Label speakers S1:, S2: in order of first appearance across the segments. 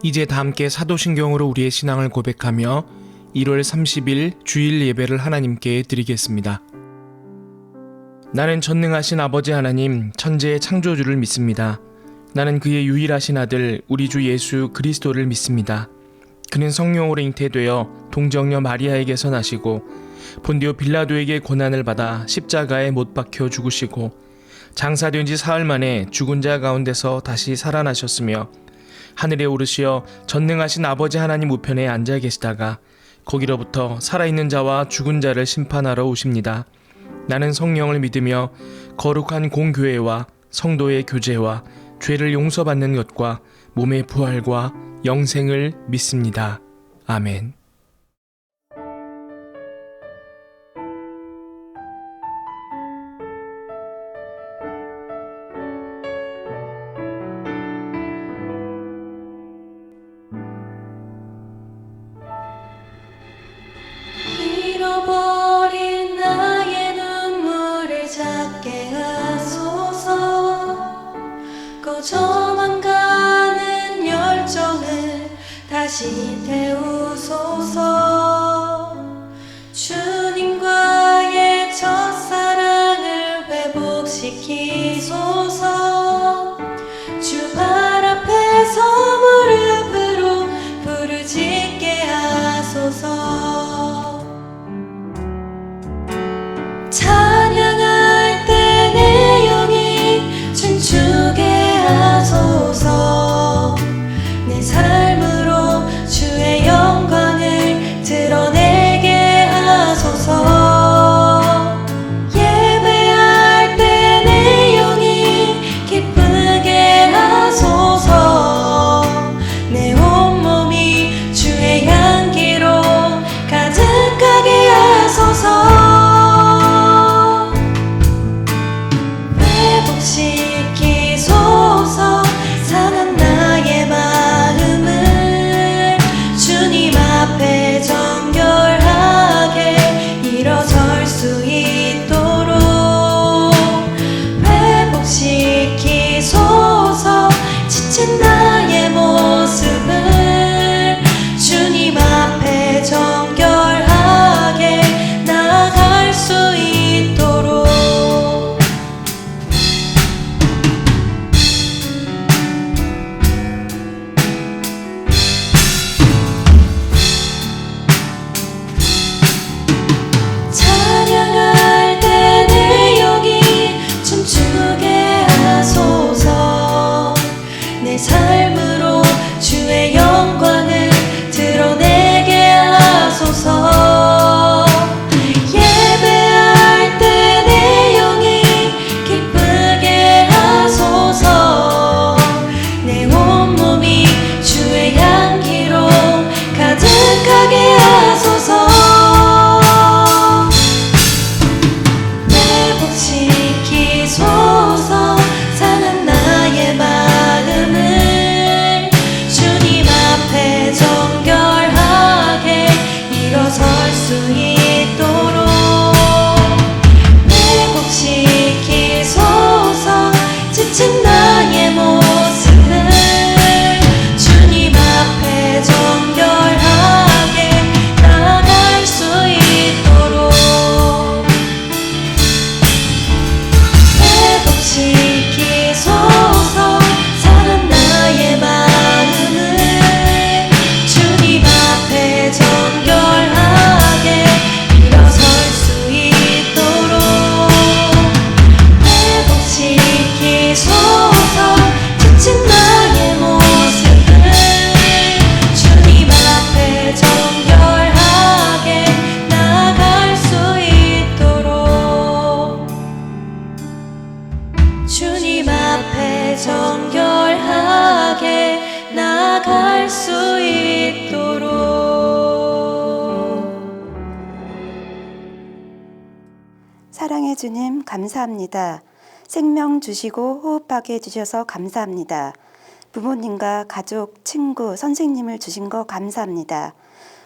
S1: 이제 다 함께 사도신경으로 우리의 신앙을 고백하며 1월 30일 주일 예배를 하나님께 드리겠습니다. 나는 전능하신 아버지 하나님, 천지의 창조주를 믿습니다. 나는 그의 유일하신 아들 우리 주 예수 그리스도를 믿습니다. 그는 성령으로 잉태되어 동정녀 마리아에게서 나시고 본디오 빌라도에게 고난을 받아 십자가에 못 박혀 죽으시고 장사된 지 사흘 만에 죽은 자 가운데서 다시 살아나셨으며 하늘에 오르시어 전능하신 아버지 하나님 우편에 앉아 계시다가 거기로부터 살아있는 자와 죽은 자를 심판하러 오십니다. 나는 성령을 믿으며 거룩한 공교회와 성도의 교제와 죄를 용서받는 것과 몸의 부활과 영생을 믿습니다. 아멘.
S2: 잃어버린 나의 눈물을 찾게 하소서. 꺼져만 가는 열정을 다시 태우소서. 주님과의 첫사랑을 회복시키소서. 주 발 앞에서 무릎으로 부르짖게 하소서. 찬양할 때 내 영이 춤추게 하소서. 내 삶으로 주의 영광을 드러내게 하소서. 예배할 때 내 영이 기쁘게 하소서. 내 온몸이 주의 향기로 가득하게 하소서. 시키소서. 상한 나의 마음을 주님 앞에 정결하게 일어설 수 있도록 회복시키소서. 지친 나의 모습을 주님 앞에 정결하게 나아갈 수 있도록 찬양할 때 내 영이 춤추게 하소서. 내 삶으로 주의 영광을 드러내게 하소서. 예배할 때 내 영이 기쁘게 하소서. 내 온몸이 주의 향기로 가득하게 하소서. 회복시키소서. 상한 나의 마음을 주님 앞에 정결하게 일어설 수 있도록 회복시키소서. 지친 나의 모습을 주님 앞에 정결하게 나아갈 수 있도록 회복시키소서. 상한 나의 마음을 주님 앞에 정결하게 일어설 수 있도록 회복시키소서. 지친 나의 모습을 주님 앞에 정결하게 나아갈 수 있도록 주님 앞에 정결하게 나아갈 수 있도록.
S3: 사랑해 주님 감사합니다. 생명 주시고 호흡하게 해주셔서 감사합니다. 부모님과 가족, 친구, 선생님을 주신 거 감사합니다.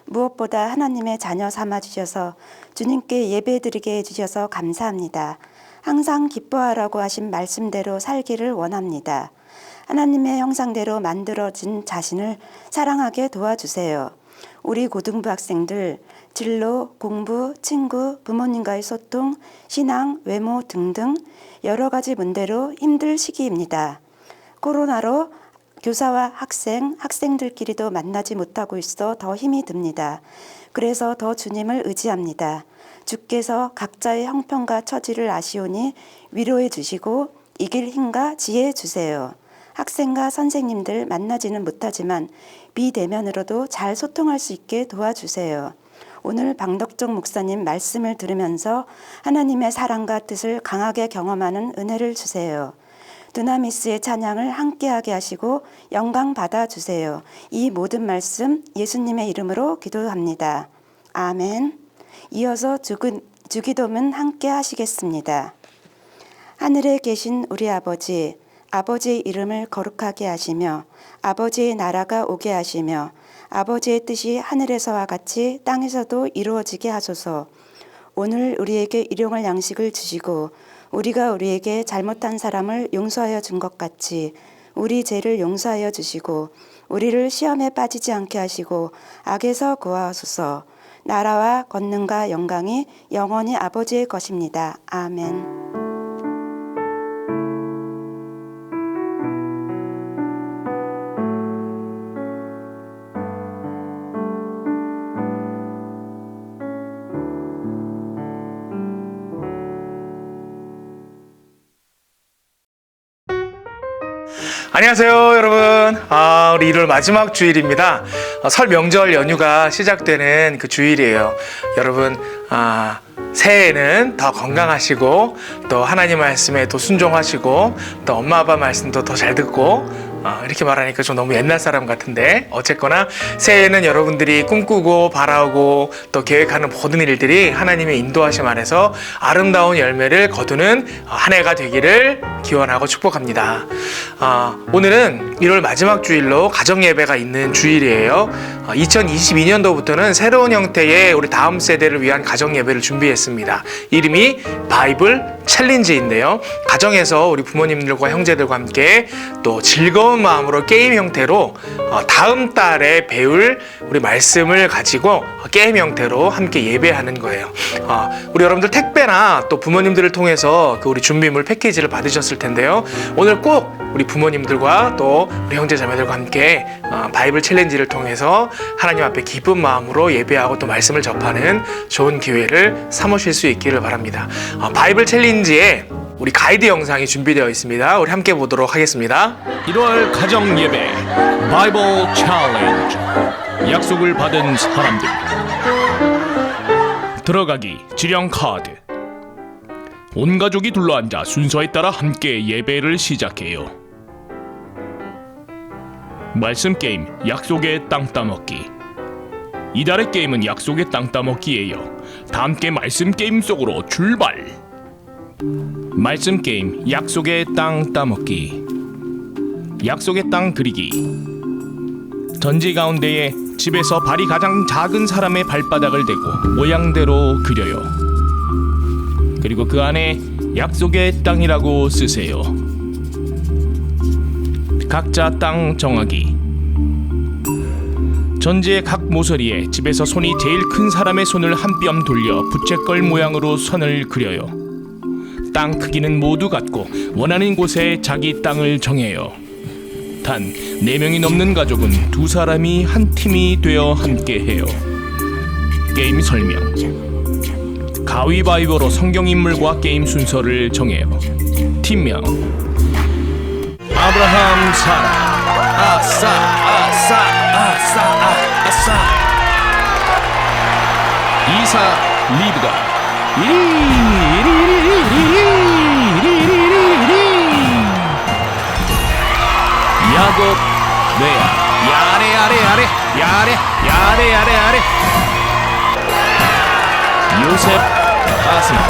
S3: 무엇보다 하나님의 자녀 삼아 주셔서 주님께 예배드리게 해주셔서 감사합니다. 항상 기뻐하라고 하신 말씀대로 살기를 원합니다. 하나님의 형상대로 만들어진 자신을 사랑하게 도와주세요. 우리 고등부 학생들 진로, 공부, 친구, 부모님과의 소통, 신앙, 외모 등등 여러 가지 문제로 힘들 시기입니다. 코로나로 교사와 학생들끼리도 만나지 못하고 있어 더 힘이 듭니다. 그래서 더 주님을 의지합니다. 주께서 각자의 형편과 처지를 아시오니 위로해 주시고 이길 힘과 지혜 주세요. 학생과 선생님들 만나지는 못하지만 비대면으로도 잘 소통할 수 있게 도와주세요. 오늘 방덕종 목사님 말씀을 들으면서 하나님의 사랑과 뜻을 강하게 경험하는 은혜를 주세요. 두나미스의 찬양을 함께하게 하시고 영광 받아주세요. 이 모든 말씀 예수님의 이름으로 기도합니다. 아멘. 이어서 주기도문 함께 하시겠습니다. 하늘에 계신 우리 아버지, 아버지의 이름을 거룩하게 하시며 아버지의 나라가 오게 하시며 아버지의 뜻이 하늘에서와 같이 땅에서도 이루어지게 하소서. 오늘 우리에게 일용할 양식을 주시고 우리가 우리에게 잘못한 사람을 용서하여 준 것 같이 우리 죄를 용서하여 주시고 우리를 시험에 빠지지 않게 하시고 악에서 구하소서. 나라와 권능과 영광이 영원히 아버지의 것입니다. 아멘.
S1: 안녕하세요 여러분. 우리 1월 마지막 주일입니다. 설 명절 연휴가 시작되는 그 주일이에요. 여러분 새해에는 더 건강하시고 또 하나님 말씀에 더 순종하시고 또 엄마 아빠 말씀도 더 잘 듣고 이렇게 말하니까 좀 너무 옛날 사람 같은데 어쨌거나 새해에는 여러분들이 꿈꾸고 바라고 또 계획하는 모든 일들이 하나님의 인도하심 안에서 아름다운 열매를 거두는 한 해가 되기를 기원하고 축복합니다. 오늘은 1월 마지막 주일로 가정예배가 있는 주일이에요. 2022년도부터는 새로운 형태의 우리 다음 세대를 위한 가정예배를 준비했습니다. 이름이 바이블 챌린지인데요. 가정에서 우리 부모님들과 형제들과 함께 또 즐거운 마음으로 게임 형태로 다음 달에 배울 우리 말씀을 가지고 게임 형태로 함께 예배하는 거예요. 우리 여러분들 택배나 또 부모님들을 통해서 그 우리 준비물 패키지를 받으셨을 텐데요. 오늘 꼭 우리 부모님들과 또 우리 형제자매들과 함께 바이블 챌린지를 통해서 하나님 앞에 기쁜 마음으로 예배하고 또 말씀을 접하는 좋은 기회를 삼으실 수 있기를 바랍니다. 바이블 챌린지에 우리 가이드 영상이 준비되어 있습니다. 우리 함께 보도록 하겠습니다.
S4: 1월 가정 예배 바이블 챌린지. 약속을 받은 사람들. 들어가기 지령 카드. 온 가족이 둘러앉아 순서에 따라 함께 예배를 시작해요. 말씀 게임 약속의 땅 따먹기. 이달의 게임은 약속의 땅 따먹기예요. 다 함께 말씀 게임 속으로 출발. 말씀 게임 약속의 땅 따먹기. 약속의 땅 그리기. 전지 가운데에 집에서 발이 가장 작은 사람의 발바닥을 대고 모양대로 그려요. 그리고 그 안에 약속의 땅이라고 쓰세요. 각자 땅 정하기. 전지의 각 모서리에 집에서 손이 제일 큰 사람의 손을 한 뼘 돌려 부채꼴 모양으로 선을 그려요. 땅 크기는 모두 같고 원하는 곳에 자기 땅을 정해요. 단 4명이 넘는 가족은 2사람이 한 팀이 되어 함께 해요. 게임 설명. 가위바위보로 성경 인물과 게임 순서를 정해요. 팀명. 아브라함, 사라. 아싸, 아싸, 아싸, 아싸. 이삭, 리브가. 야곱, 레아. 야레, 야레, 야레, 야레, 야레, 야레, 야레. 요셉, 아스나.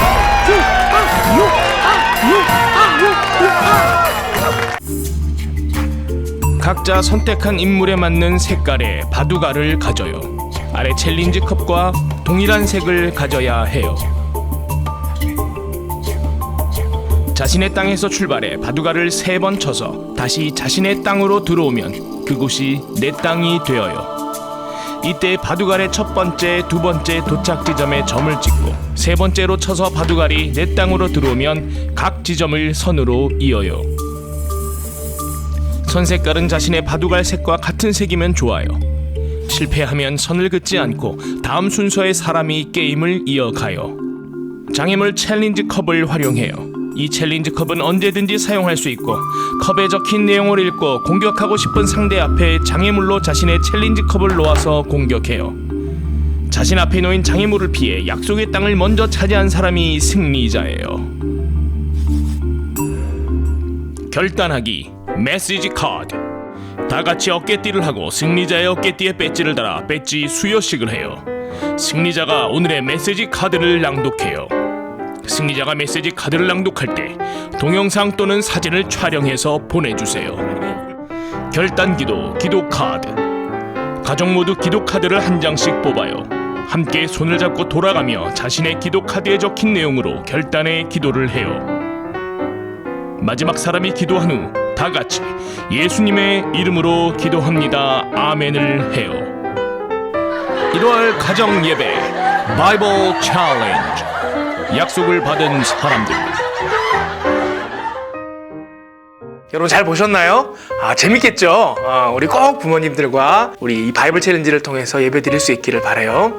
S4: 각자 선택한 인물에 맞는 색깔의 바둑알을 가져요. 아래 챌린지 컵과 동일한 색을 가져야 해요. 자신의 땅에서 출발해 바둑알을 3번 쳐서 다시 자신의 땅으로 들어오면 그곳이 내 땅이 되어요. 이때 바둑알의 첫 번째, 두 번째 도착 지점에 점을 찍고 세 번째로 쳐서 바둑알이 내 땅으로 들어오면 각 지점을 선으로 이어요. 선 색깔은 자신의 바둑알 색과 같은 색이면 좋아요. 실패하면 선을 긋지 않고 다음 순서의 사람이 게임을 이어가요. 장애물 챌린지 컵을 활용해요. 이 챌린지 컵은 언제든지 사용할 수 있고 컵에 적힌 내용을 읽고 공격하고 싶은 상대 앞에 장애물로 자신의 챌린지 컵을 놓아서 공격해요. 자신 앞에 놓인 장애물을 피해 약속의 땅을 먼저 차지한 사람이 승리자예요. 결단하기 메시지 카드. 다같이 어깨띠를 하고 승리자의 어깨띠에 배지를 달아 배지 수여식을 해요. 승리자가 오늘의 메시지 카드를 낭독해요. 승리자가 메시지 카드를 낭독할 때 동영상 또는 사진을 촬영해서 보내주세요. 결단기도 기도 카드. 가족 모두 기도 카드를 한 장씩 뽑아요. 함께 손을 잡고 돌아가며 자신의 기도 카드에 적힌 내용으로 결단의 기도를 해요. 마지막 사람이 기도한 후 다같이 예수님의 이름으로 기도합니다. 아멘을 해요. 1월 가정 예배 바이블 챌린지. 약속을 받은 사람들.
S1: 여러분 잘 보셨나요? 재밌겠죠? 우리 꼭 부모님들과 우리 이 바이블 챌린지를 통해서 예배 드릴 수 있기를 바라요.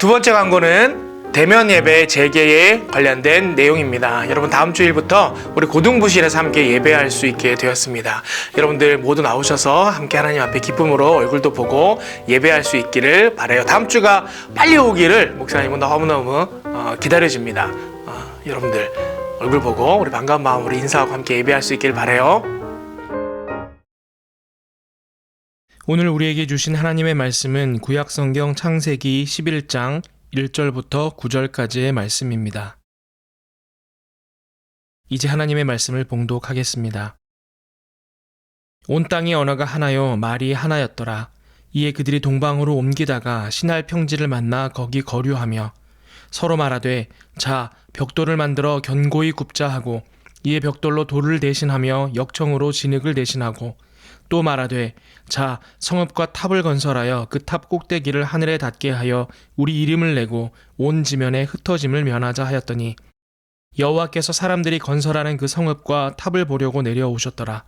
S1: 두 번째 광고는 대면 예배 재개에 관련된 내용입니다. 여러분 다음 주일부터 우리 고등부실에서 함께 예배할 수 있게 되었습니다. 여러분들 모두 나오셔서 함께 하나님 앞에 기쁨으로 얼굴도 보고 예배할 수 있기를 바라요. 다음 주가 빨리 오기를 목사님은 너무너무 기다려집니다. 여러분들 얼굴 보고 우리 반가운 마음으로 인사하고 함께 예배할 수 있기를 바라요.
S5: 오늘 우리에게 주신 하나님의 말씀은 구약성경 창세기 11장 1절부터 9절까지의 말씀입니다. 이제 하나님의 말씀을 봉독하겠습니다. 온 땅의 언어가 하나요 말이 하나였더라. 이에 그들이 동방으로 옮기다가 신할 평지를 만나 거기 거류하며 서로 말하되 자 벽돌을 만들어 견고히 굽자 하고 이에 벽돌로 돌을 대신하며 역청으로 진흙을 대신하고 또 말하되 자 성읍과 탑을 건설하여 그 탑 꼭대기를 하늘에 닿게 하여 우리 이름을 내고 온 지면에 흩어짐을 면하자 하였더니 여호와께서 사람들이 건설하는 그 성읍과 탑을 보려고 내려오셨더라.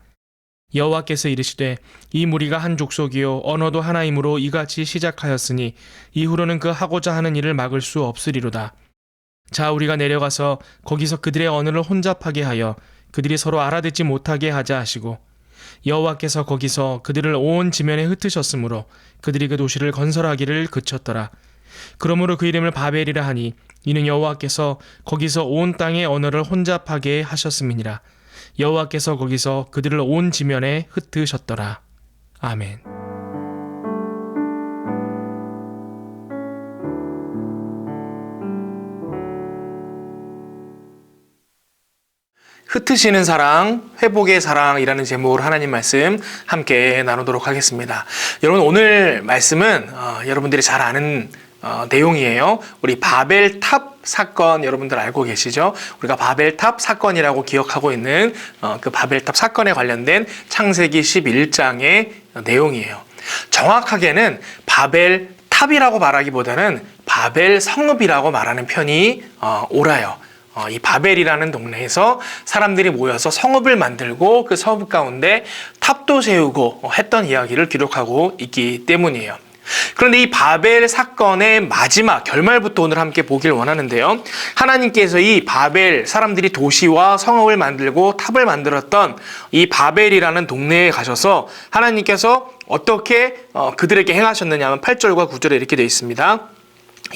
S5: 여호와께서 이르시되 이 무리가 한 족속이요 언어도 하나이므로 이같이 시작하였으니 이후로는 그 하고자 하는 일을 막을 수 없으리로다. 자 우리가 내려가서 거기서 그들의 언어를 혼잡하게 하여 그들이 서로 알아듣지 못하게 하자 하시고 여호와께서 거기서 그들을 온 지면에 흩으셨으므로 그들이 그 도시를 건설하기를 그쳤더라. 그러므로 그 이름을 바벨이라 하니 이는 여호와께서 거기서 온 땅의 언어를 혼잡하게 하셨음이니라. 여호와께서 거기서 그들을 온 지면에 흩으셨더라. 아멘.
S1: 흩으시는 사랑, 회복의 사랑이라는 제목으로 하나님 말씀 함께 나누도록 하겠습니다. 여러분 오늘 말씀은 여러분들이 잘 아는 내용이에요. 우리 바벨탑 사건 여러분들 알고 계시죠? 우리가 바벨탑 사건이라고 기억하고 있는 그 바벨탑 사건에 관련된 창세기 11장의 내용이에요. 정확하게는 바벨탑이라고 말하기보다는 바벨 성읍이라고 말하는 편이 옳아요. 이 바벨이라는 동네에서 사람들이 모여서 성읍을 만들고 그 성읍 가운데 탑도 세우고 했던 이야기를 기록하고 있기 때문이에요. 그런데 이 바벨 사건의 마지막 결말부터 오늘 함께 보길 원하는데요. 하나님께서 이 바벨 사람들이 도시와 성읍을 만들고 탑을 만들었던 이 바벨이라는 동네에 가셔서 하나님께서 어떻게 그들에게 행하셨느냐 하면 8절과 9절에 이렇게 되어 있습니다.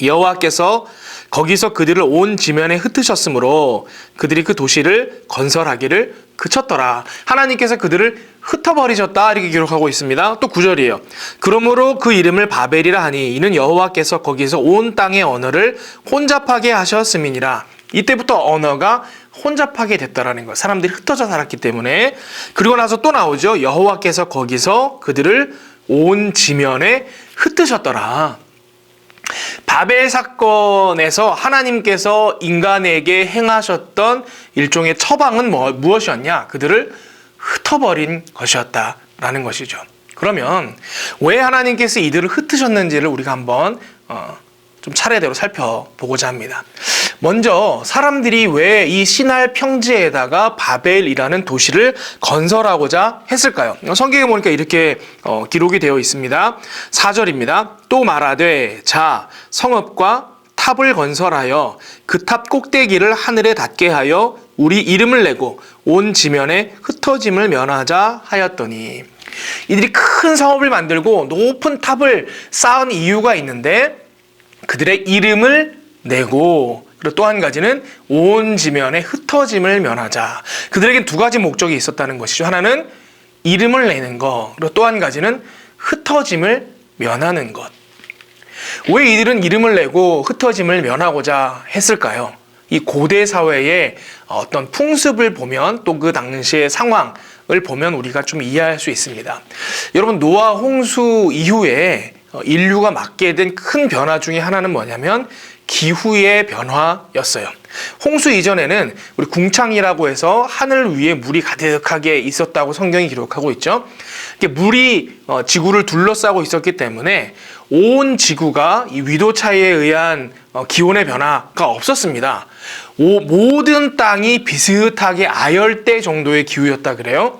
S1: 여호와께서 거기서 그들을 온 지면에 흩으셨으므로 그들이 그 도시를 건설하기를 그쳤더라. 하나님께서 그들을 흩어버리셨다 이렇게 기록하고 있습니다. 또 9절이에요. 그러므로 그 이름을 바벨이라 하니 이는 여호와께서 거기서 온 땅의 언어를 혼잡하게 하셨음이니라. 이때부터 언어가 혼잡하게 됐다라는 것. 사람들이 흩어져 살았기 때문에. 그리고 나서 또 나오죠. 여호와께서 거기서 그들을 온 지면에 흩으셨더라. 바벨 사건에서 하나님께서 인간에게 행하셨던 일종의 처방은 무엇이었냐? 그들을 흩어버린 것이었다라는 것이죠. 그러면 왜 하나님께서 이들을 흩으셨는지를 우리가 한번 좀 차례대로 살펴보고자 합니다. 먼저 사람들이 왜 이 시날 평지에다가 바벨이라는 도시를 건설하고자 했을까요? 성경에 보니까 이렇게 기록이 되어 있습니다. 4절입니다. 또 말하되 자 성읍과 탑을 건설하여 그 탑 꼭대기를 하늘에 닿게 하여 우리 이름을 내고 온 지면에 흩어짐을 면하자 하였더니, 이들이 큰 성읍을 만들고 높은 탑을 쌓은 이유가 있는데 그들의 이름을 내고, 그리고 또 한 가지는 온 지면에 흩어짐을 면하자. 그들에겐 두 가지 목적이 있었다는 것이죠. 하나는 이름을 내는 것, 그리고 또 한 가지는 흩어짐을 면하는 것. 왜 이들은 이름을 내고 흩어짐을 면하고자 했을까요? 이 고대 사회의 어떤 풍습을 보면, 또 그 당시의 상황을 보면 우리가 좀 이해할 수 있습니다. 여러분, 노아 홍수 이후에 인류가 맞게 된 큰 변화 중에 하나는 뭐냐면 기후의 변화였어요. 홍수 이전에는 우리 궁창이라고 해서 하늘 위에 물이 가득하게 있었다고 성경이 기록하고 있죠. 물이 지구를 둘러싸고 있었기 때문에 온 지구가 이 위도 차이에 의한 기온의 변화가 없었습니다. 모든 땅이 비슷하게 아열대 정도의 기후였다 그래요.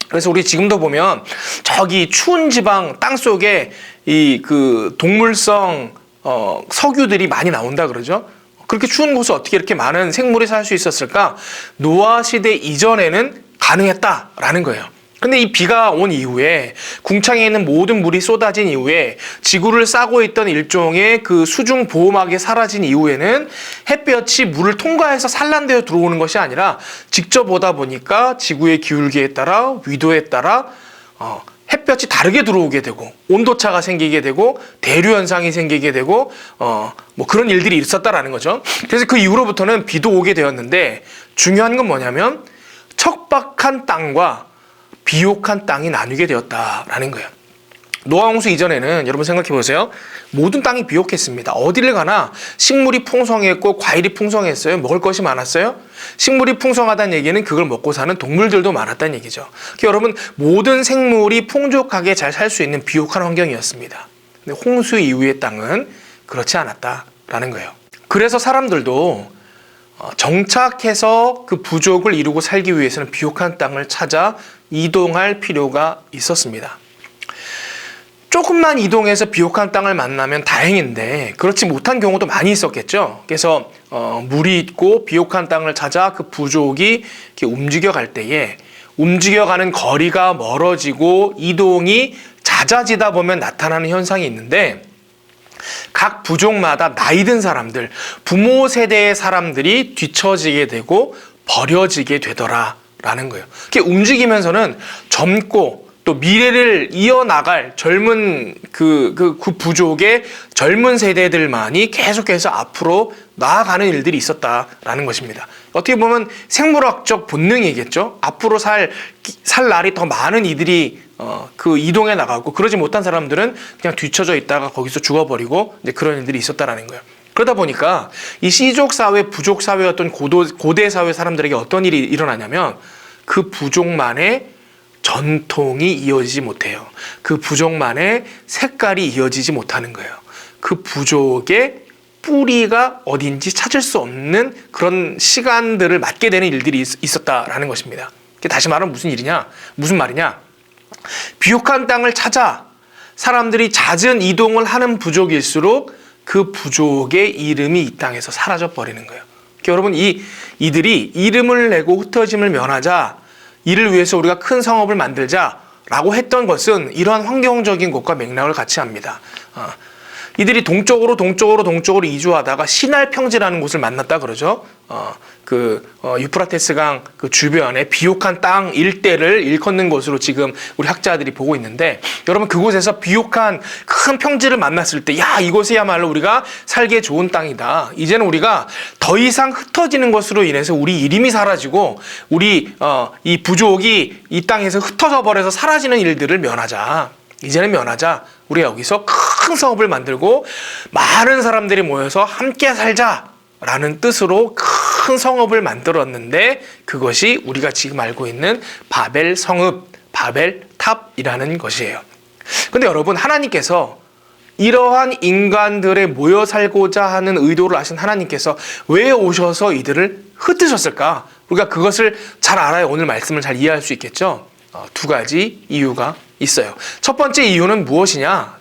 S1: 그래서 우리 지금도 보면 저기 추운 지방 땅 속에 이 그 동물성 석유들이 많이 나온다 그러죠. 그렇게 추운 곳에 어떻게 이렇게 많은 생물이 살 수 있었을까? 노아 시대 이전에는 가능했다라는 거예요. 근데 이 비가 온 이후에, 궁창에 있는 모든 물이 쏟아진 이후에, 지구를 싸고 있던 일종의 그 수중 보호막이 사라진 이후에는 햇볕이 물을 통과해서 산란되어 들어오는 것이 아니라 직접 오다 보니까 지구의 기울기에 따라, 위도에 따라 햇볕이 다르게 들어오게 되고, 온도차가 생기게 되고, 대류 현상이 생기게 되고, 뭐 그런 일들이 있었다라는 거죠. 그래서 그 이후로부터는 비도 오게 되었는데, 중요한 건 뭐냐면 척박한 땅과 비옥한 땅이 나뉘게 되었다라는 거예요. 노아 홍수 이전에는 여러분 생각해 보세요. 모든 땅이 비옥했습니다. 어디를 가나 식물이 풍성했고 과일이 풍성했어요. 먹을 것이 많았어요. 식물이 풍성하다는 얘기는 그걸 먹고 사는 동물들도 많았다는 얘기죠. 그러니까 여러분, 모든 생물이 풍족하게 잘 살 수 있는 비옥한 환경이었습니다. 근데 홍수 이후의 땅은 그렇지 않았다라는 거예요. 그래서 사람들도 정착해서 그 부족을 이루고 살기 위해서는 비옥한 땅을 찾아 이동할 필요가 있었습니다. 조금만 이동해서 비옥한 땅을 만나면 다행인데 그렇지 못한 경우도 많이 있었겠죠. 그래서 물이 있고 비옥한 땅을 찾아 그 부족이 이렇게 움직여갈 때에, 움직여가는 거리가 멀어지고 이동이 잦아지다 보면 나타나는 현상이 있는데, 각 부족마다 나이 든 사람들, 부모 세대의 사람들이 뒤처지게 되고 버려지게 되더라라는 거예요. 이렇게 움직이면서는 젊고 또 미래를 이어나갈 젊은 그 부족의 젊은 세대들만이 계속해서 앞으로 나아가는 일들이 있었다라는 것입니다. 어떻게 보면 생물학적 본능이겠죠. 앞으로 살 날이 더 많은 이들이 그 이동해 나가고, 그러지 못한 사람들은 그냥 뒤처져 있다가 거기서 죽어버리고 이제 그런 일들이 있었다라는 거예요. 그러다 보니까 이 시족 사회, 부족 사회였던 고대 사회 사람들에게 어떤 일이 일어나냐면 그 부족만의 전통이 이어지지 못해요. 그 부족만의 색깔이 이어지지 못하는 거예요. 그 부족의 뿌리가 어딘지 찾을 수 없는 그런 시간들을 맞게 되는 일들이 있었다라는 것입니다. 다시 말하면 무슨 말이냐? 비옥한 땅을 찾아 사람들이 잦은 이동을 하는 부족일수록 그 부족의 이름이 이 땅에서 사라져 버리는 거예요. 그러니까 여러분, 이들이 이름을 내고 흩어짐을 면하자, 이를 위해서 우리가 큰 성읍을 만들자라고 했던 것은 이러한 환경적인 것과 맥락을 같이 합니다. 이들이 동쪽으로 이주하다가 시날 평지라는 곳을 만났다 그러죠. 유프라테스강 그 주변에 비옥한 땅 일대를 일컫는 것으로 지금 우리 학자들이 보고 있는데, 여러분, 그곳에서 비옥한 큰 평지를 만났을 때, 야, 이곳이야말로 우리가 살기에 좋은 땅이다. 이제는 우리가 더 이상 흩어지는 것으로 인해서 우리 이름이 사라지고 우리 이 부족이 이 땅에서 흩어져 버려서 사라지는 일들을 면하자. 이제는 면하자. 우리가 여기서 큰
S5: 큰 성읍을 만들고 많은 사람들이 모여서 함께 살자라는 뜻으로 큰 성읍을 만들었는데 그것이 우리가 지금 알고 있는 바벨 성읍, 바벨 탑이라는 것이에요. 근데 여러분, 하나님께서 이러한 인간들의 모여 살고자 하는 의도를 아신 하나님께서 왜 오셔서 이들을 흩으셨을까? 우리가 그것을 잘 알아야 오늘 말씀을 잘 이해할 수 있겠죠? 두 가지 이유가 있어요. 첫 번째 이유는 무엇이냐?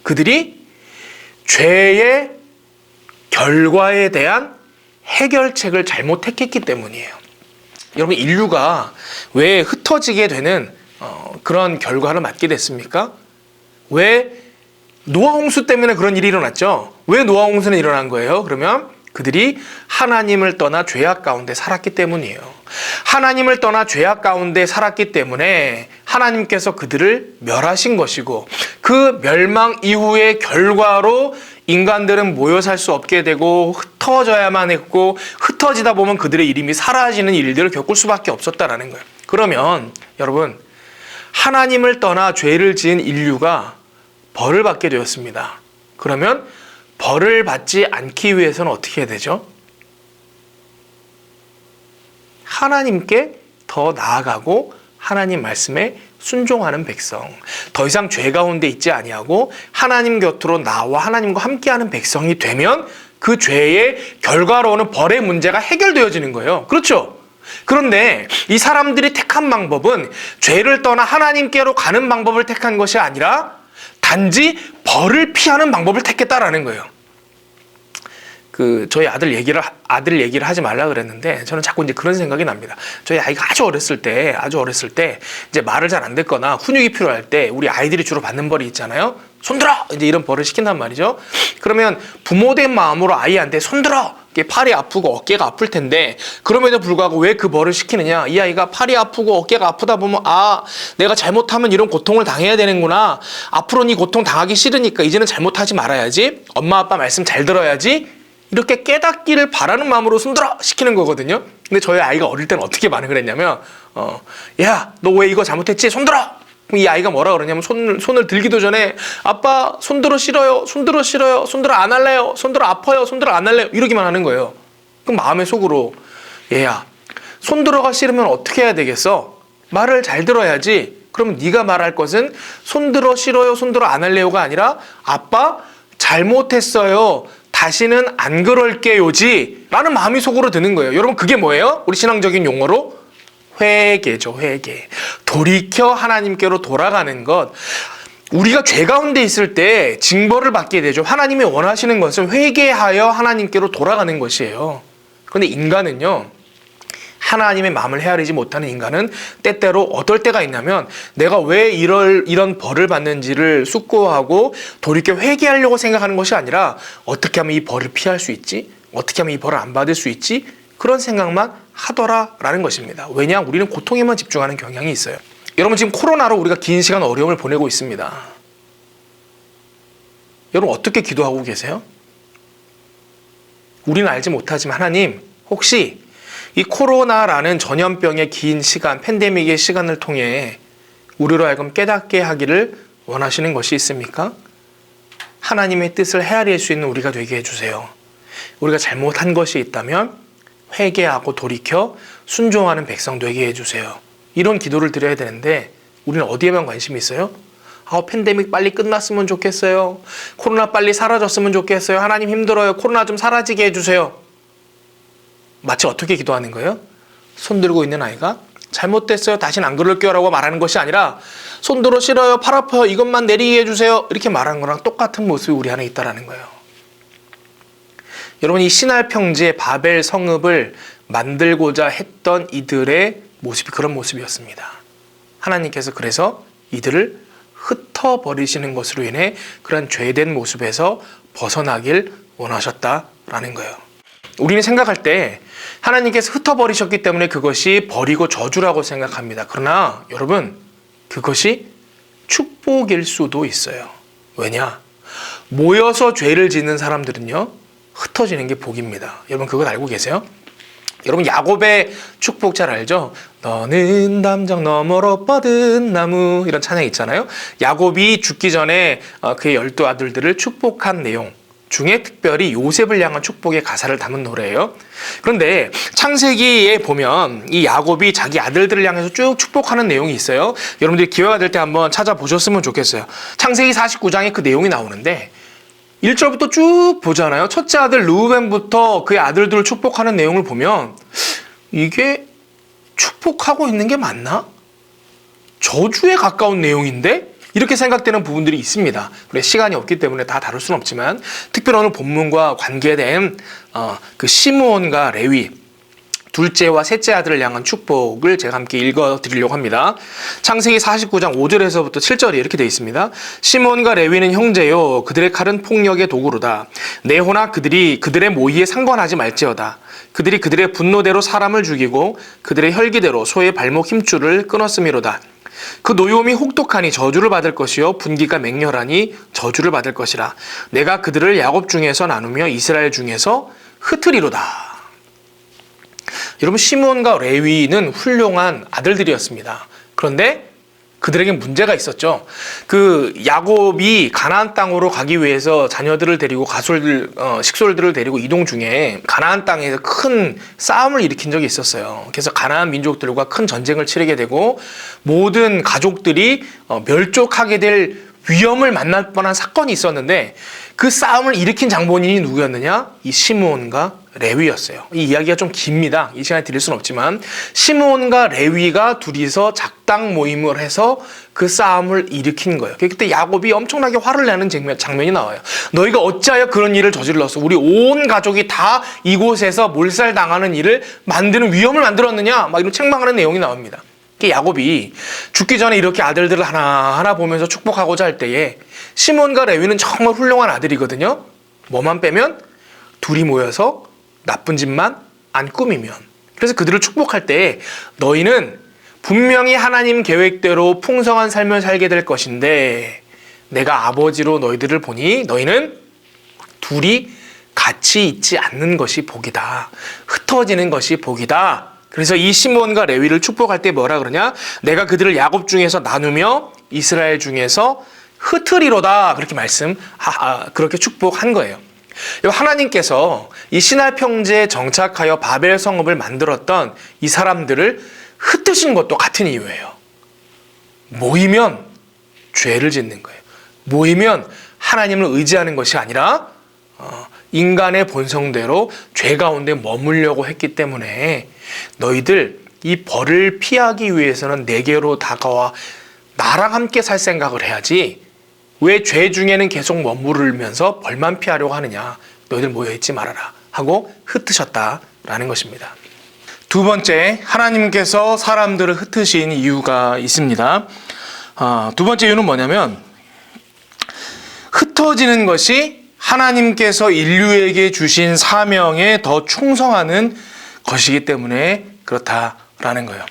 S5: 그들이 죄의 결과에 대한 해결책을 잘못 택했기 때문이에요. 여러분, 인류가 왜 흩어지게 되는 그런 결과를 맞게 됐습니까? 왜 노아 홍수 때문에 그런 일이 일어났죠? 왜 노아 홍수는 일어난 거예요? 그러면 그들이 하나님을 떠나 죄악 가운데 살았기 때문이에요. 하나님을 떠나 죄악 가운데 살았기 때문에 하나님께서 그들을 멸하신 것이고 그 멸망 이후의 결과로 인간들은 모여 살 수 없게 되고 흩어져야만 했고 흩어지다 보면 그들의 이름이 사라지는 일들을 겪을 수밖에 없었다라는 거예요. 그러면 여러분, 하나님을 떠나 죄를 지은 인류가 벌을 받게 되었습니다. 그러면 벌을 받지 않기 위해서는 어떻게 해야 되죠? 하나님께 더 나아가고 하나님 말씀에 순종하는 백성, 더 이상 죄 가운데 있지 아니하고 하나님 곁으로 나와 하나님과 함께하는 백성이 되면 그 죄의 결과로는 벌의 문제가 해결되어지는 거예요. 그렇죠? 그런데 이 사람들이 택한 방법은 죄를 떠나 하나님께로 가는 방법을 택한 것이 아니라 단지 벌을 피하는 방법을 택했다라는 거예요. 저희 아들 얘기를 하지 말라 그랬는데 저는 자꾸 이제 그런 생각이 납니다. 저희 아이가 아주 어렸을 때 이제 말을 잘 안 듣거나 훈육이 필요할 때 우리 아이들이 주로 받는 벌이 있잖아요. 손들어! 이제 이런 벌을 시킨단 말이죠. 그러면 부모된 마음으로 아이한테 손들어! 팔이 아프고 어깨가 아플 텐데 그럼에도 불구하고 왜 그 벌을 시키느냐? 이 아이가 팔이 아프고 어깨가 아프다 보면 내가 잘못하면 이런 고통을 당해야 되는구나. 앞으로는 이 고통 당하기 싫으니까 이제는 잘못하지 말아야지. 엄마 아빠 말씀 잘 들어야지. 이렇게 깨닫기를 바라는 마음으로 손들어! 시키는 거거든요. 근데 저희 아이가 어릴 때는 어떻게 반응을 했냐면 야, 너 왜 이거 잘못했지? 손들어! 이 아이가 뭐라 그러냐면 손을 들기도 전에 아빠 손들어 싫어요. 손들어 싫어요. 손들어 안 할래요. 손들어 아파요. 손들어 안 할래요. 이러기만 하는 거예요. 그럼 마음의 속으로 얘야, 손들어가 싫으면 어떻게 해야 되겠어? 말을 잘 들어야지. 그러면 네가 말할 것은 손들어 싫어요. 손들어 안 할래요가 아니라 아빠 잘못했어요. 다시는 안 그럴게요지 라는 마음이 속으로 드는 거예요. 여러분, 그게 뭐예요? 우리 신앙적인 용어로 회개죠. 회개. 돌이켜 하나님께로 돌아가는 것. 우리가 죄 가운데 있을 때 징벌을 받게 되죠. 하나님이 원하시는 것은 회개하여 하나님께로 돌아가는 것이에요. 그런데 인간은요, 하나님의 마음을 헤아리지 못하는 인간은 때때로 어떨 때가 있냐면 내가 왜 이런 벌을 받는지를 숙고하고 돌이켜 회개하려고 생각하는 것이 아니라 어떻게 하면 이 벌을 피할 수 있지? 어떻게 하면 이 벌을 안 받을 수 있지? 그런 생각만 하더라라는 것입니다. 왜냐? 우리는 고통에만 집중하는 경향이 있어요. 여러분, 지금 코로나로 우리가 긴 시간 어려움을 보내고 있습니다. 여러분, 어떻게 기도하고 계세요? 우리는 알지 못하지만 하나님, 혹시 이 코로나라는 전염병의 긴 시간, 팬데믹의 시간을 통해 우리로 하여금 깨닫게 하기를 원하시는 것이 있습니까? 하나님의 뜻을 헤아릴 수 있는 우리가 되게 해주세요. 우리가 잘못한 것이 있다면 회개하고 돌이켜 순종하는 백성 되게 해주세요. 이런 기도를 드려야 되는데 우리는 어디에만 관심이 있어요? 팬데믹 빨리 끝났으면 좋겠어요. 코로나 빨리 사라졌으면 좋겠어요. 하나님 힘들어요. 코로나 좀 사라지게 해주세요. 마치 어떻게 기도하는 거예요? 손 들고 있는 아이가 잘못됐어요. 다시는 안 그럴게요 라고 말하는 것이 아니라 손들어 싫어요. 팔 아파요. 이것만 내리게 해주세요. 이렇게 말하는 거랑 똑같은 모습이 우리 안에 있다는 거예요. 여러분, 이 신할 평지의 바벨 성읍을 만들고자 했던 이들의 모습이 그런 모습이었습니다. 하나님께서 그래서 이들을 흩어버리시는 것으로 인해 그런 죄된 모습에서 벗어나길 원하셨다라는 거예요. 우리는 생각할 때 하나님께서 흩어버리셨기 때문에 그것이 버리고 저주라고 생각합니다. 그러나 여러분, 그것이 축복일 수도 있어요. 왜냐? 모여서 죄를 짓는 사람들은요, 흩어지는 게 복입니다. 여러분, 그걸 알고 계세요? 여러분, 야곱의 축복 잘 알죠? 너는 담장 너머로 뻗은 나무 이런 찬양 있잖아요. 야곱이 죽기 전에 그의 12 아들들을 축복한 내용 중에 특별히 요셉을 향한 축복의 가사를 담은 노래예요. 그런데 창세기에 보면 이 야곱이 자기 아들들을 향해서 쭉 축복하는 내용이 있어요. 여러분들이 기회가 될 때 한번 찾아보셨으면 좋겠어요. 창세기 49장에 그 내용이 나오는데 1절부터 쭉 보잖아요. 첫째 아들 르우벤부터 그의 아들들을 축복하는 내용을 보면 이게 축복하고 있는 게 맞나? 저주에 가까운 내용인데? 이렇게 생각되는 부분들이 있습니다. 그래 시간이 없기 때문에 다 다룰 수는 없지만 특별히 오늘 본문과 관계된 그 시므온과 레위 둘째와 셋째 아들을 향한 축복을 제가 함께 읽어드리려고 합니다. 창세기 49장 5절에서부터 7절이 이렇게 되어 있습니다. 시므온과 레위는 형제요 그들의 칼은 폭력의 도구로다. 내호나 그들의 모의에 상관하지 말지어다. 그들이 그들의 분노대로 사람을 죽이고 그들의 혈기대로 소의 발목 힘줄을 끊었음이로다. 그 노여움이 혹독하니 저주를 받을 것이요 분기가 맹렬하니 저주를 받을 것이라. 내가 그들을 야곱 중에서 나누며 이스라엘 중에서 흩으리로다. 여러분 시므온과 레위는 훌륭한 아들들이었습니다. 그런데 그들에게 문제가 있었죠. 그 야곱이 가나안 땅으로 가기 위해서 자녀들을 데리고 식솔들을 데리고 이동 중에 가나안 땅에서 큰 싸움을 일으킨 적이 있었어요. 그래서 가나안 민족들과 큰 전쟁을 치르게 되고 모든 가족들이 멸족하게 될 위험을 만날 뻔한 사건이 있었는데 그 싸움을 일으킨 장본인이 누구였느냐? 이 시므온과 레위였어요. 이 이야기가 좀 깁니다. 이 시간에 드릴 수는 없지만 시므온과 레위가 둘이서 작당 모임을 해서 그 싸움을 일으킨 거예요. 그때 야곱이 엄청나게 화를 내는 장면이 나와요. 너희가 어찌하여 그런 일을 저질렀어? 우리 온 가족이 다 이곳에서 몰살당하는 일을 만드는 위험을 만들었느냐? 막 이런 책망하는 내용이 나옵니다. 야곱이 죽기 전에 이렇게 아들들을 하나하나 보면서 축복하고자 할 때에 시몬과 레위는 정말 훌륭한 아들이거든요. 뭐만 빼면 둘이 모여서 나쁜 짓만 안 꾸미면. 그래서 그들을 축복할 때 너희는 분명히 하나님 계획대로 풍성한 삶을 살게 될 것인데 내가 아버지로 너희들을 보니 너희는 둘이 같이 있지 않는 것이 복이다. 흩어지는 것이 복이다. 그래서 이 시므온과 레위를 축복할 때 뭐라 그러냐? 내가 그들을 야곱 중에서 나누며 이스라엘 중에서 흩으리로다. 그렇게 그렇게 축복한 거예요. 하나님께서 이 시날 평지에 정착하여 바벨 성읍을 만들었던 이 사람들을 흩으신 것도 같은 이유예요. 모이면 죄를 짓는 거예요. 모이면 하나님을 의지하는 것이 아니라 인간의 본성대로 죄 가운데 머물려고 했기 때문에 너희들 이 벌을 피하기 위해서는 내게로 다가와 나랑 함께 살 생각을 해야지 왜 죄 중에는 계속 머무르면서 벌만 피하려고 하느냐. 너희들 모여있지 말아라 하고 흩으셨다라는 것입니다. 두 번째, 하나님께서 사람들을 흩으신 이유가 있습니다. 두 번째 이유는 뭐냐면 흩어지는 것이 하나님께서 인류에게 주신 사명에 더 충성하는 것이기 때문에 그렇다라는 거예요.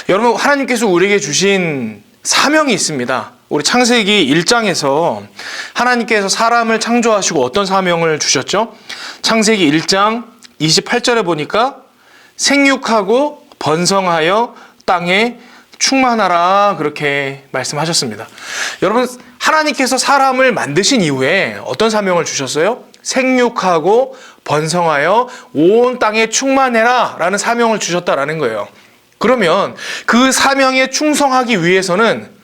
S5: 여러분, 하나님께서 우리에게 주신 사명이 있습니다. 우리 창세기 1장에서 하나님께서 사람을 창조하시고 어떤 사명을 주셨죠? 창세기 1장 28절에 보니까 생육하고 번성하여 땅에 충만하라 그렇게 말씀하셨습니다. 여러분, 하나님께서 사람을 만드신 이후에 어떤 사명을 주셨어요? 생육하고 번성하여 온 땅에 충만해라 라는 사명을 주셨다라는 거예요. 그러면 그 사명에 충성하기 위해서는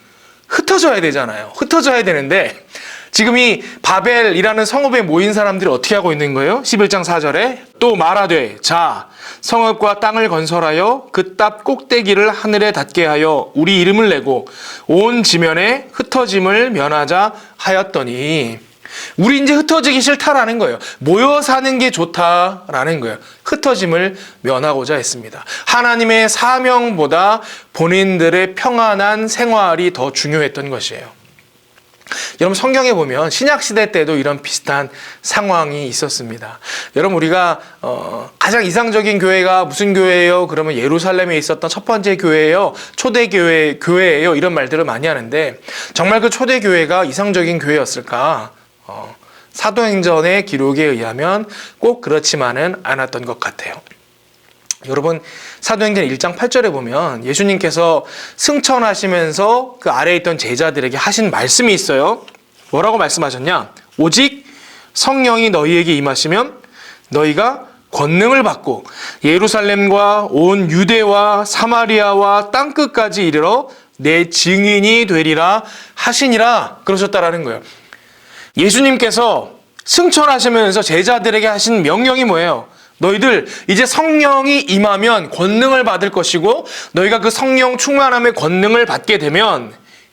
S5: 흩어져야 되잖아요. 흩어져야 되는데 지금 이 바벨이라는 성읍에 모인 사람들이 어떻게 하고 있는 거예요? 11장 4절에 또 말하되 자 성읍과 땅을 건설하여 그 땅 꼭대기를 하늘에 닿게 하여 우리 이름을 내고 온 지면에 흩어짐을 면하자 하였더니 우리 이제 흩어지기 싫다라는 거예요. 모여 사는 게 좋다라는 거예요. 흩어짐을 면하고자 했습니다. 하나님의 사명보다 본인들의 평안한 생활이 더 중요했던 것이에요. 여러분, 성경에 보면 신약시대 때도 이런 비슷한 상황이 있었습니다. 여러분, 우리가 가장 이상적인 교회가 무슨 교회예요? 그러면 예루살렘에 있었던 첫 번째 교회예요, 초대교회예요, 이런 말들을 많이 하는데 정말 그 초대교회가 이상적인 교회였을까? 사도행전의 기록에 의하면 꼭 그렇지만은 않았던 것 같아요.
S1: 여러분 사도행전 1장 8절에 보면 예수님께서 승천하시면서 그 아래에 있던 제자들에게 하신 말씀이 있어요. 뭐라고 말씀하셨냐? 오직 성령이 너희에게 임하시면 너희가 권능을 받고 예루살렘과 온 유대와 사마리아와 땅끝까지 이르러 내 증인이 되리라 하시니라 그러셨다라는 거예요. 예수님께서 승천하시면서 제자들에게 하신 명령이 뭐예요? 너희들 이제 성령이 임하면 권능을 받을 것이고 너희가 그 성령 충만함의 권능을 받게 되면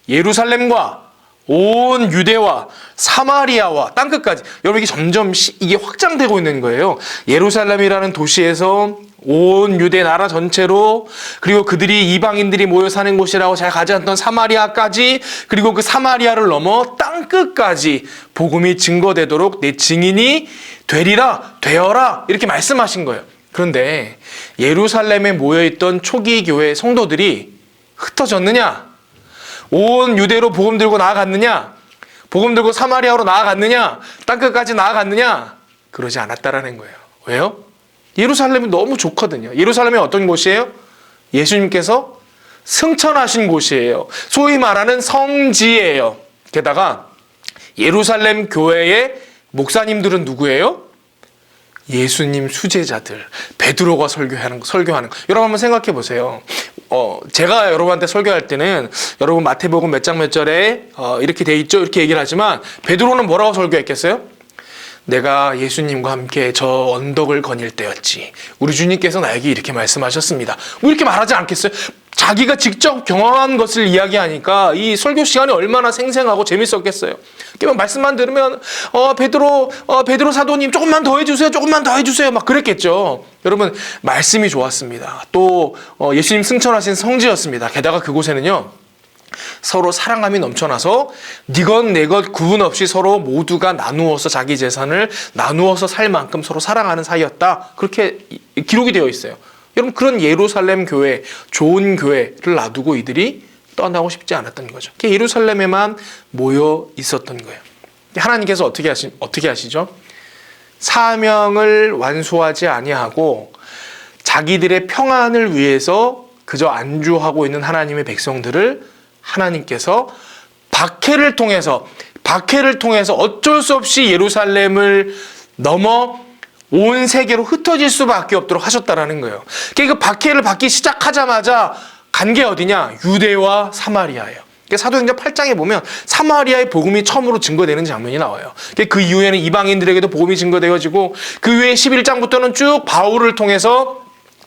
S1: 예루살렘과 온 유대와 사마리아와 땅끝까지, 여러분 이게 점점 이게 확장되고 있는 거예요. 예루살렘이라는 도시에서 온 유대 나라 전체로, 그리고 그들이 이방인들이 모여 사는 곳이라고 잘 가지 않던 사마리아까지, 그리고 그 사마리아를 넘어 땅끝까지 복음이 증거되도록 내 증인이 되어라 이렇게 말씀하신 거예요. 그런데 예루살렘에 모여있던 초기 교회 성도들이 흩어졌느냐? 온 유대로 복음 들고 나아갔느냐? 복음 들고 사마리아로 나아갔느냐? 땅끝까지 나아갔느냐? 그러지 않았다라는 거예요. 왜요? 예루살렘이 너무 좋거든요. 예루살렘이 어떤 곳이에요? 예수님께서 승천하신 곳이에요. 소위 말하는 성지예요. 게다가 예루살렘 교회의 목사님들은 누구예요? 예수님 수제자들, 베드로가 설교하는 거. 여러분 한번 생각해 보세요. 제가 여러분한테 설교할 때는 여러분 마태복음 몇 장 몇 절에 이렇게 돼 있죠, 이렇게 얘기를 하지만 베드로는 뭐라고 설교했겠어요? 내가 예수님과 함께 저 언덕을 거닐 때였지. 우리 주님께서 나에게 이렇게 말씀하셨습니다. 뭐 이렇게 말하지 않겠어요? 자기가 직접 경험한 것을 이야기하니까 이 설교 시간이 얼마나 생생하고 재밌었겠어요. 그러면 말씀만 들으면 베드로 사도님 조금만 더 해주세요 막 그랬겠죠. 여러분 말씀이 좋았습니다. 또 예수님 승천하신 성지였습니다. 게다가 그곳에는요 서로 사랑함이 넘쳐나서 니것 내것 구분 없이 서로 모두가 나누어서 자기 재산을 나누어서 살 만큼 서로 사랑하는 사이였다. 그렇게 기록이 되어 있어요. 여러분 그런 예루살렘 교회, 좋은 교회를 놔두고 이들이 떠나고 싶지 않았던 거죠. 예루살렘에만 모여 있었던 거예요. 하나님께서 어떻게 하시죠? 사명을 완수하지 아니하고 자기들의 평안을 위해서 그저 안주하고 있는 하나님의 백성들을 하나님께서 박해를 통해서 어쩔 수 없이 예루살렘을 넘어 온 세계로 흩어질 수밖에 없도록 하셨다라는 거예요. 그 박해를 받기 시작하자마자 간 게 어디냐? 유대와 사마리아예요. 사도행전 8장에 보면 사마리아의 복음이 처음으로 증거되는 장면이 나와요. 그 이후에는 이방인들에게도 복음이 증거되어지고 그 후에 11장부터는 쭉 바울을 통해서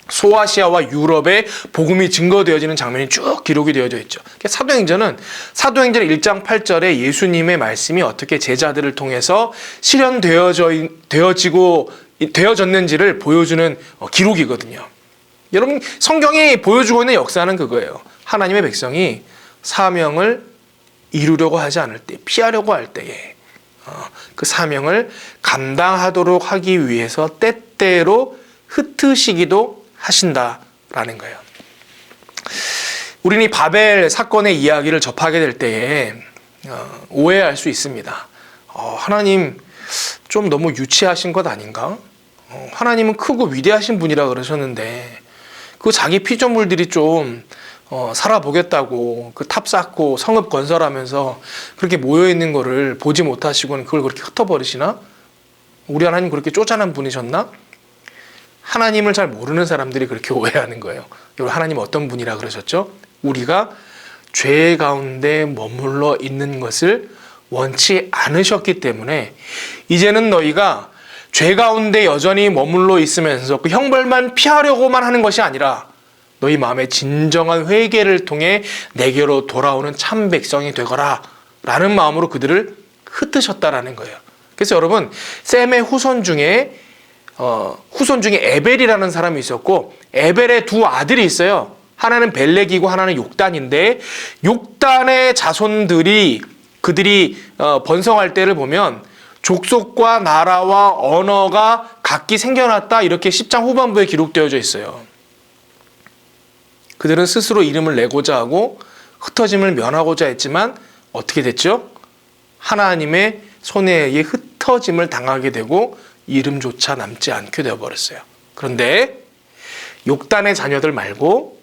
S1: 소아시아와 유럽에 복음이 증거되어지는 장면이 쭉 기록이 되어져 있죠. 사도행전 1장 8절에 예수님의 말씀이 어떻게 제자들을 통해서 되어졌는지를 보여주는 기록이거든요. 여러분 성경이 보여주고 있는 역사는 그거예요. 하나님의 백성이 사명을 이루려고 하지 않을 때, 피하려고 할 때에 그 사명을 감당하도록 하기 위해서 때때로 흩으시기도 하신다라는 거예요. 우리는 이 바벨 사건의 이야기를 접하게 될 때에 오해할 수 있습니다. 하나님 좀 너무 유치하신 것 아닌가? 하나님은 크고 위대하신 분이라 그러셨는데 그 자기 피조물들이 좀 살아보겠다고 그 탑 쌓고 성읍 건설하면서 그렇게 모여있는 거를 보지 못하시고는 그걸 그렇게 흩어버리시나? 우리 하나님 그렇게 쪼잔한 분이셨나? 하나님을 잘 모르는 사람들이 그렇게 오해하는 거예요. 하나님 어떤 분이라 그러셨죠? 우리가 죄 가운데 머물러 있는 것을 원치 않으셨기 때문에 이제는 너희가 죄 가운데 여전히 머물러 있으면서 그 형벌만 피하려고만 하는 것이 아니라 너희 마음의 진정한 회개를 통해 내게로 돌아오는 참 백성이 되거라 라는 마음으로 그들을 흩으셨다라는 거예요. 그래서 여러분 셈의 후손 중에 에벨이라는 사람이 있었고 에벨의 두 아들이 있어요. 하나는 벨렉이고 하나는 욕단인데 욕단의 자손들이 그들이 번성할 때를 보면 족속과 나라와 언어가 각기 생겨났다 이렇게 10장 후반부에 기록되어져 있어요. 그들은 스스로 이름을 내고자 하고 흩어짐을 면하고자 했지만 어떻게 됐죠? 하나님의 손에 의해 흩어짐을 당하게 되고 이름조차 남지 않게 되어버렸어요. 그런데 욕단의 자녀들 말고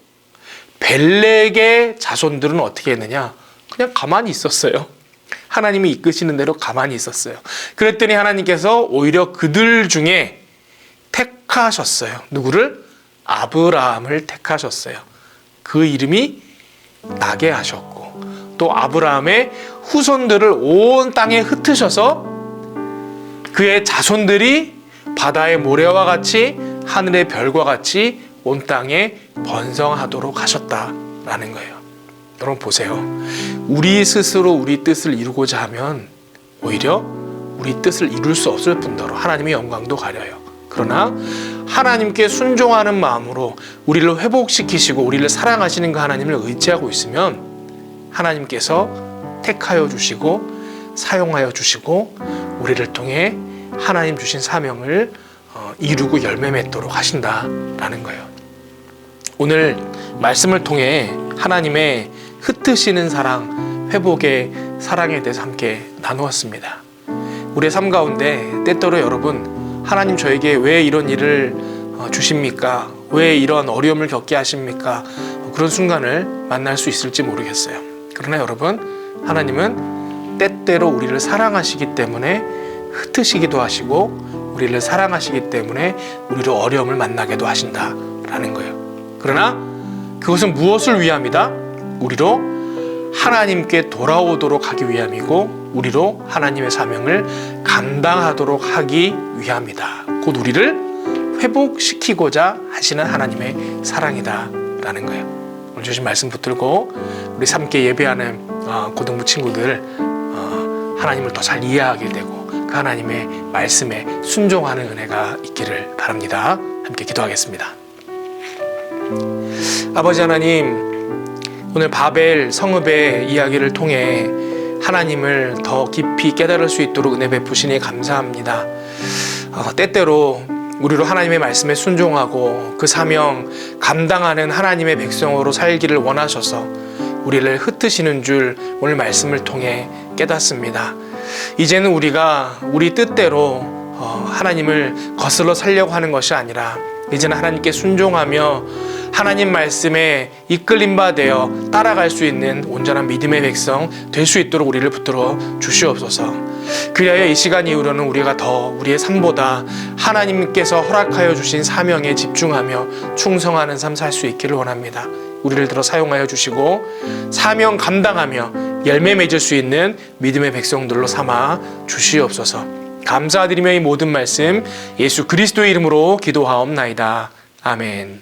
S1: 벨렉의 자손들은 어떻게 했느냐? 그냥 가만히 있었어요. 하나님이 이끄시는 대로 가만히 있었어요. 그랬더니 하나님께서 오히려 그들 중에 택하셨어요. 누구를? 아브라함을 택하셨어요. 그 이름이 나게 하셨고, 또 아브라함의 후손들을 온 땅에 흩으셔서 그의 자손들이 바다의 모래와 같이 하늘의 별과 같이 온 땅에 번성하도록 하셨다라는 거예요. 여러분 보세요. 우리 스스로 우리 뜻을 이루고자 하면 오히려 우리 뜻을 이룰 수 없을 뿐더러 하나님의 영광도 가려요. 그러나 하나님께 순종하는 마음으로 우리를 회복시키시고 우리를 사랑하시는 그 하나님을 의지하고 있으면 하나님께서 택하여 주시고 사용하여 주시고 우리를 통해 하나님 주신 사명을 이루고 열매 맺도록 하신다라는 거예요. 오늘 말씀을 통해 하나님의 흩으시는 사랑, 회복의 사랑에 대해서 함께 나누었습니다. 우리의 삶 가운데 때때로 여러분, 하나님 저에게 왜 이런 일을 주십니까? 왜 이런 어려움을 겪게 하십니까? 그런 순간을 만날 수 있을지 모르겠어요. 그러나 여러분, 하나님은 때때로 우리를 사랑하시기 때문에 흩으시기도 하시고 우리를 사랑하시기 때문에 우리로 어려움을 만나게도 하신다라는 거예요. 그러나 그것은 무엇을 위함이다? 우리로 하나님께 돌아오도록 하기 위함이고 우리로 하나님의 사명을 감당하도록 하기 위함이다. 곧 우리를 회복시키고자 하시는 하나님의 사랑이다라는 거예요. 오늘 주신 말씀 붙들고 우리 함께 예배하는 고등부 친구들 하나님을 더 잘 이해하게 되고 그 하나님의 말씀에 순종하는 은혜가 있기를 바랍니다. 함께 기도하겠습니다. 아버지 하나님, 오늘 바벨 성읍의 이야기를 통해 하나님을 더 깊이 깨달을 수 있도록 은혜 베푸시니 감사합니다. 때때로 우리로 하나님의 말씀에 순종하고 그 사명 감당하는 하나님의 백성으로 살기를 원하셔서 우리를 흩으시는 줄 오늘 말씀을 통해 깨닫습니다. 이제는 우리가 우리 뜻대로 하나님을 거슬러 살려고 하는 것이 아니라 이제는 하나님께 순종하며 하나님 말씀에 이끌림 바 되어 따라갈 수 있는 온전한 믿음의 백성 될 수 있도록 우리를 붙들어 주시옵소서. 그리하여 이 시간 이후로는 우리가 더 우리의 삶보다 하나님께서 허락하여 주신 사명에 집중하며 충성하는 삶 살 수 있기를 원합니다. 우리를 들어 사용하여 주시고 사명 감당하며 열매 맺을 수 있는 믿음의 백성들로 삼아 주시옵소서. 감사드리며 이 모든 말씀 예수 그리스도의 이름으로 기도하옵나이다. 아멘.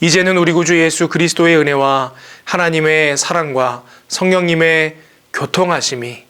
S1: 이제는 우리 구주 예수 그리스도의 은혜와 하나님의 사랑과 성령님의 교통하심이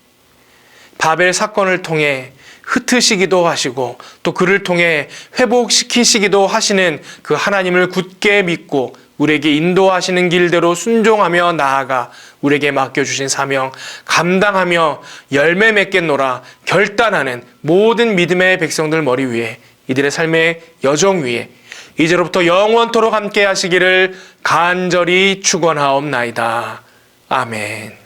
S1: 바벨 사건을 통해 흩으시기도 하시고 또 그를 통해 회복시키시기도 하시는 그 하나님을 굳게 믿고 우리에게 인도하시는 길대로 순종하며 나아가 우리에게 맡겨주신 사명 감당하며 열매 맺겠노라 결단하는 모든 믿음의 백성들 머리 위에 이들의 삶의 여정 위에 이제로부터 영원토록 함께 하시기를 간절히 축원하옵나이다. 아멘.